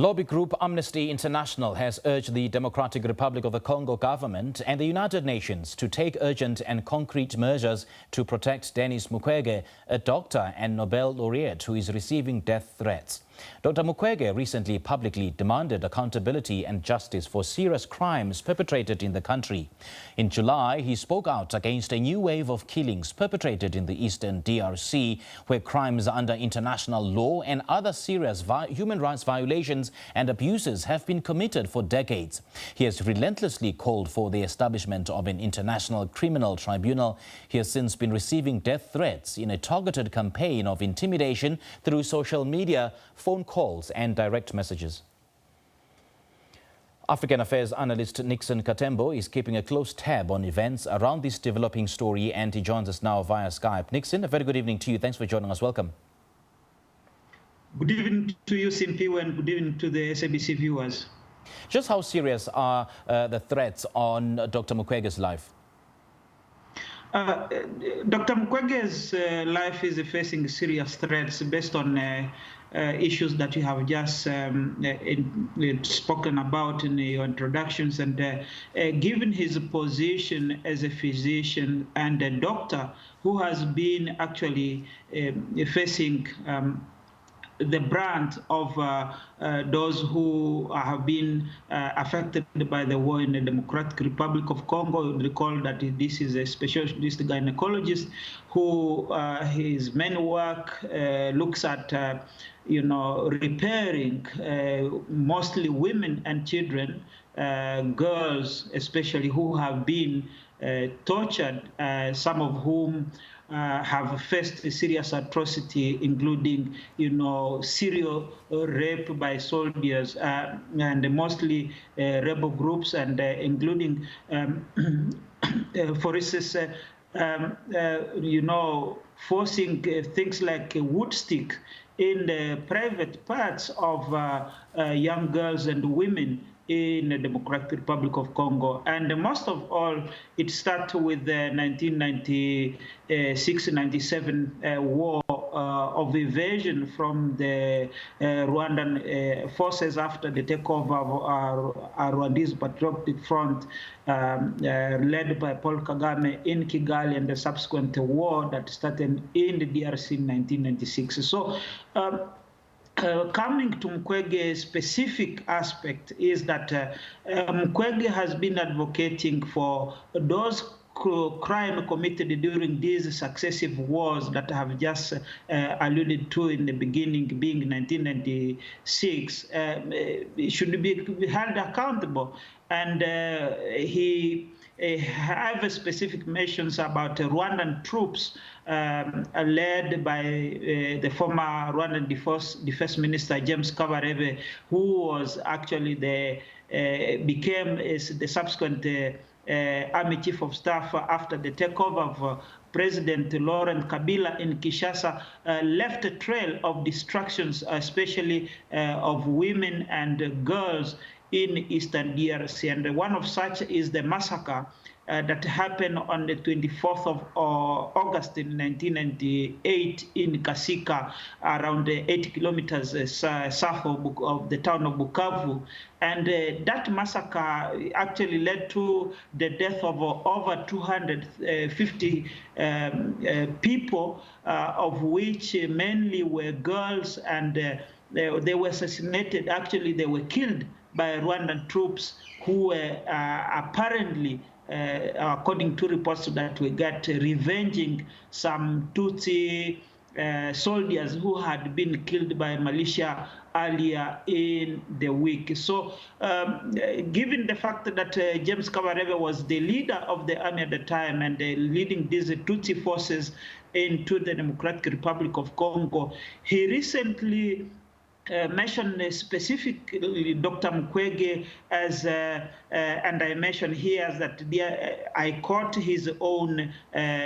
Lobby group Amnesty International has urged the Democratic Republic of the Congo government and the United Nations to take urgent and concrete measures to protect Denis Mukwege, a doctor and Nobel Laureate who is receiving death threats. Dr. Mukwege recently publicly demanded accountability and justice for serious crimes perpetrated in the country. In July, he spoke out against a new wave of killings perpetrated in the eastern DRC, where crimes under international law and other serious human rights violations and abuses have been committed for decades. He has relentlessly called for the establishment of an international criminal tribunal. He has since been receiving death threats in a targeted campaign of intimidation through social media, phone calls and direct messages. African Affairs analyst Nixon Katembo is keeping a close tab on events around this developing story, and he joins us now via Skype. Nixon, a very good evening to you. Thanks for joining us. Welcome. Good evening to you, Simpiwe, and good evening to the SABC viewers. Just how serious are the threats on Dr. Mukwege's life? Dr. Mukwege's life is facing serious threats based on issues that you have just spoken about in your introductions, and given his position as a physician and a doctor who has been actually facing the brunt of those who have been affected by the war in the Democratic Republic of Congo. You recall that this is a specialist gynecologist who his main work looks at repairing mostly women and children, girls especially, who have been tortured, some of whom have faced a serious atrocity, including, serial rape by soldiers and mostly rebel groups, and including, for instance, forcing things like a wood stick in the private parts of young girls and women in the Democratic Republic of Congo. And most of all, it started with the 1996-97 war of invasion from the Rwandan forces after the takeover of our Rwandese Patriotic Front, led by Paul Kagame in Kigali, and the subsequent war that started in the DRC in 1996. So, coming to Mukwege's specific aspect is that Mukwege has been advocating for those crime committed during these successive wars that I have just alluded to in the beginning, being 1996, should be held accountable. And he have specific mentions about Rwandan troops led by the former Rwandan Defense Minister James Kabarebe, who was actually became the subsequent Army Chief of Staff after the takeover of President Laurent Kabila in Kinshasa, left a trail of destructions, especially of women and girls in Eastern DRC. And one of such is the massacre that happened on the 24th of August in 1998 in Kasika, around 80 kilometers south of the town of Bukavu. And that massacre actually led to the death of over 250 people, of which mainly were girls, and they were assassinated. Actually, they were killed by Rwandan troops who were apparently, according to reports that we got, revenging some Tutsi soldiers who had been killed by militia earlier in the week. So, given the fact that James Kabarebe was the leader of the army at the time and leading these Tutsi forces into the Democratic Republic of Congo, he recently mentioned specifically Dr. Mukwege as, and I mentioned here that I quote his own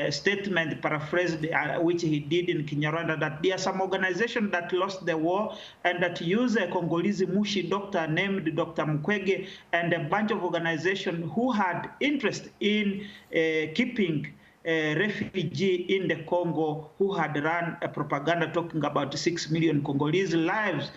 statement, paraphrased, which he did in Kinyarwanda, that there are some organizations that lost the war and that use a Congolese Mushi doctor named Dr. Mukwege, and a bunch of organizations who had interest in keeping refugee in the Congo who had run a propaganda talking about 6 million Congolese lives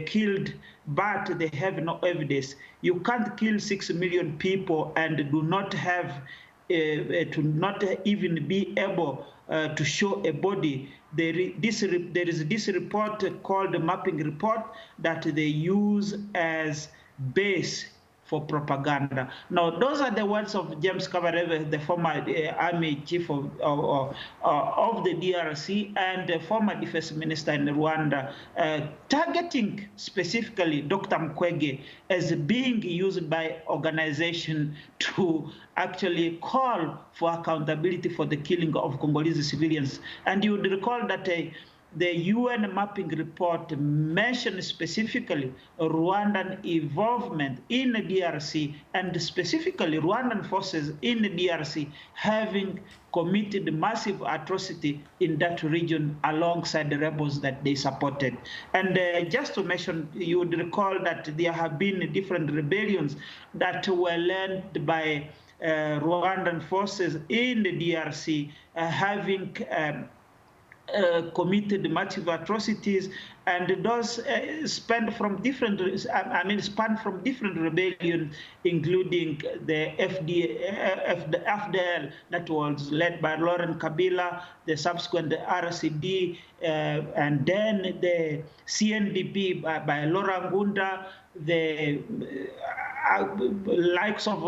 killed, but they have no evidence. You can't kill 6 million people and do not have to not even be able to show a body. There is this report called the mapping report that they use as base for propaganda. Now, those are the words of James Kabarebe, the former army chief of the DRC and the former defense minister in Rwanda, targeting specifically Dr. Mukwege as being used by organization to actually call for accountability for the killing of Congolese civilians. And you would recall that the UN mapping report mentioned specifically Rwandan involvement in the DRC and specifically Rwandan forces in the DRC having committed massive atrocity in that region alongside the rebels that they supported. And just to mention, you would recall that there have been different rebellions that were led by Rwandan forces in the DRC having committed massive atrocities, and those span from different rebellions, including the FDL that was led by Laurent Kabila, the subsequent RCD, and then the CNDP by Laurent Nkunda, the likes of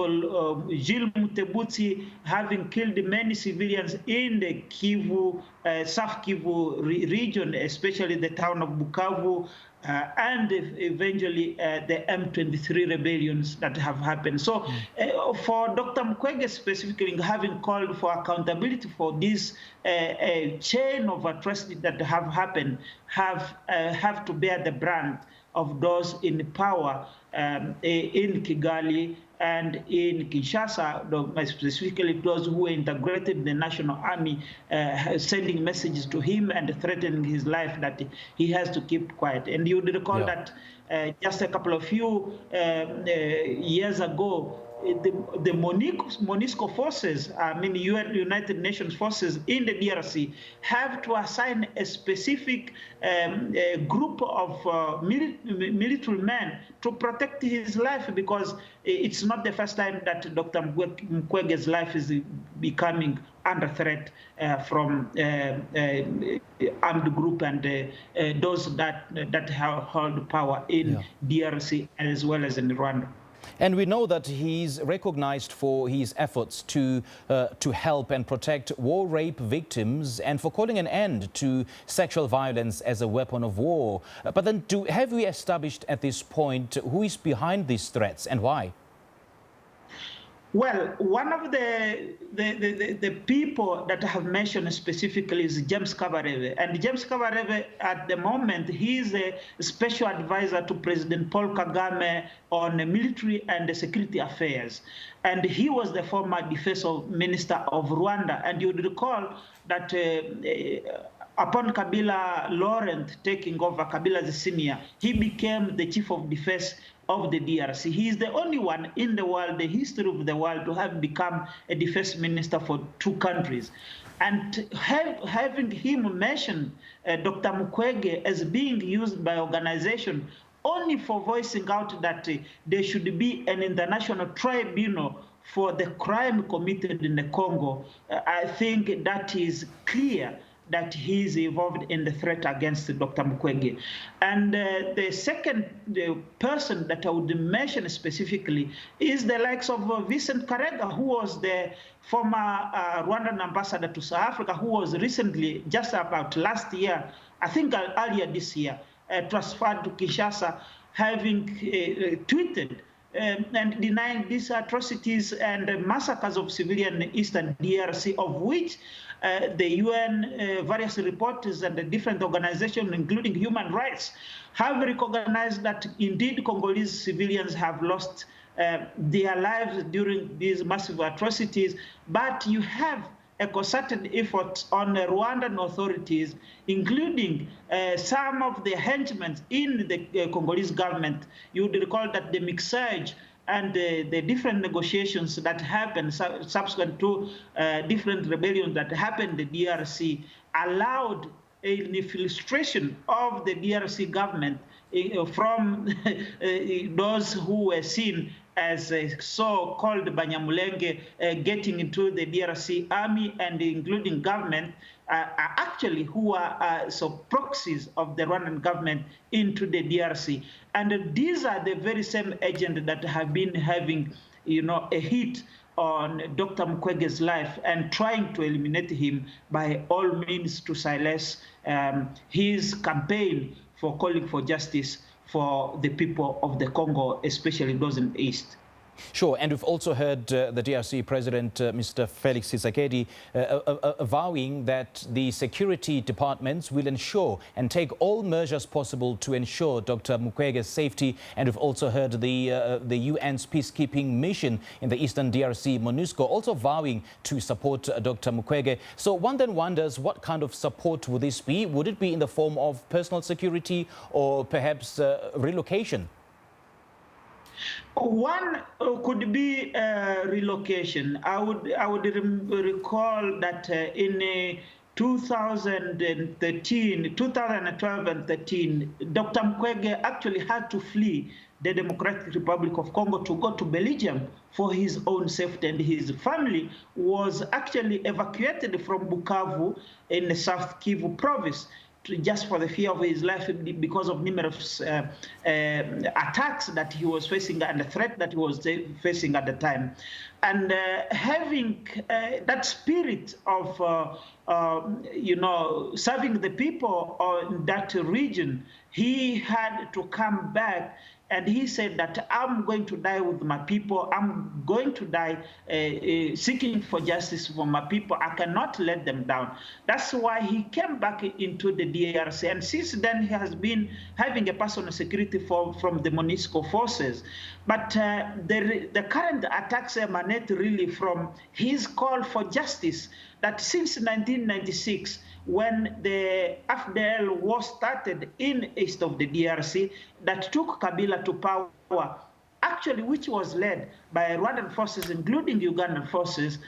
Gilles Mutebutsi having killed many civilians in the Kivu, South Kivu region, especially the town of Bukavu, and eventually the M23 rebellions that have happened. So for Dr. Mukwege specifically, having called for accountability for this chain of atrocities that have happened, have to bear the brunt of those in power in Kigali and in Kinshasa, specifically those who were integrated in the national army, sending messages to him and threatening his life that he has to keep quiet. And you would recall that just a couple of years ago, the MONUSCO forces, United Nations forces in the DRC, have to assign a specific group of military men to protect his life, because it's not the first time that Dr. Mukwege's life is becoming under threat from armed group and those that have held power in DRC as well as in Rwanda. And we know that he's recognized for his efforts to help and protect war rape victims and for calling an end to sexual violence as a weapon of war. But then have we established at this point who is behind these threats and why? Well, one of the people that I have mentioned specifically is James Kabarebe. And James Kabarebe, at the moment, he is a special advisor to President Paul Kagame on military and security affairs. And he was the former defense minister of Rwanda. And you would recall that upon Kabila Laurent taking over, Kabila's senior, he became the chief of defense of the DRC. He is the only one in the world, the history of the world, to have become a defense minister for two countries. And having him mention Dr. Mukwege as being used by organization only for voicing out that there should be an international tribunal for the crime committed in the Congo, I think that is clear that he is involved in the threat against Dr. Mukwege. And the second person that I would mention specifically is the likes of Vincent Karega, who was the former Rwandan ambassador to South Africa, who was recently, just about last year, I think earlier this year, transferred to Kinshasa, having tweeted and denying these atrocities and massacres of civilian Eastern DRC, of which the UN, various reporters and the different organizations, including human rights, have recognized that indeed Congolese civilians have lost their lives during these massive atrocities. But you have a concerted effort on the Rwandan authorities, including some of the henchmen in the Congolese government. You would recall that the mixage and the different negotiations that happened subsequent to different rebellions that happened in the DRC allowed an infiltration of the DRC government from those who were seen as so-called Banyamulenge getting into the DRC army, and including government, actually who are proxies of the Rwandan government into the DRC. And these are the very same agents that have been having, a hit on Dr. Mukwege's life and trying to eliminate him by all means to silence his campaign for calling for justice for the people of the Congo, especially those in the East. Sure, and we've also heard the DRC President, Mr. Felix Tshisekedi, vowing that the security departments will ensure and take all measures possible to ensure Dr. Mukwege's safety. And we've also heard the UN's peacekeeping mission in the Eastern DRC, MONUSCO, also vowing to support Dr. Mukwege. So one then wonders, what kind of support would this be? Would it be in the form of personal security or perhaps relocation? One could be relocation. I would recall that in 2012 and 13, Dr. Mukwege actually had to flee the Democratic Republic of Congo to go to Belgium for his own safety, and his family was actually evacuated from Bukavu in the South Kivu province, just for the fear of his life because of numerous attacks that he was facing and the threat that he was facing at the time. And having that spirit of, serving the people in that region, he had to come back. And he said that I'm going to die with my people. I'm going to die seeking for justice for my people. I cannot let them down. That's why he came back into the DRC. And since then, he has been having a personal security from the MONUSCO forces. But the current attacks emanate really from his call for justice, that since 1996, when the AFDL war started in east of the DRC, that took Kabila to power, actually which was led by Rwandan forces, including Ugandan forces,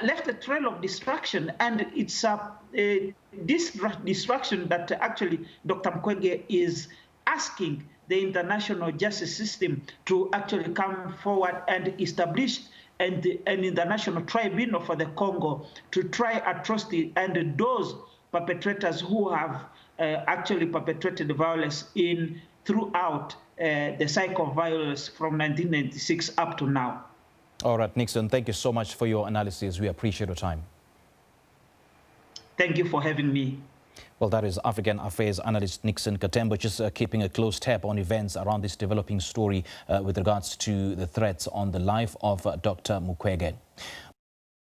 left a trail of destruction. And it's this destruction that actually Dr. Mukwege is asking the international justice system to actually come forward and establish an international tribunal for the Congo to try atrocity and those perpetrators who have actually perpetrated violence throughout the cycle of violence from 1996 up to now. All right, Nixon, thank you so much for your analysis. We appreciate your time. Thank you for having me. Well, that is African Affairs analyst Nixon Katembo, just keeping a close tab on events around this developing story with regards to the threats on the life of Dr. Mukwege.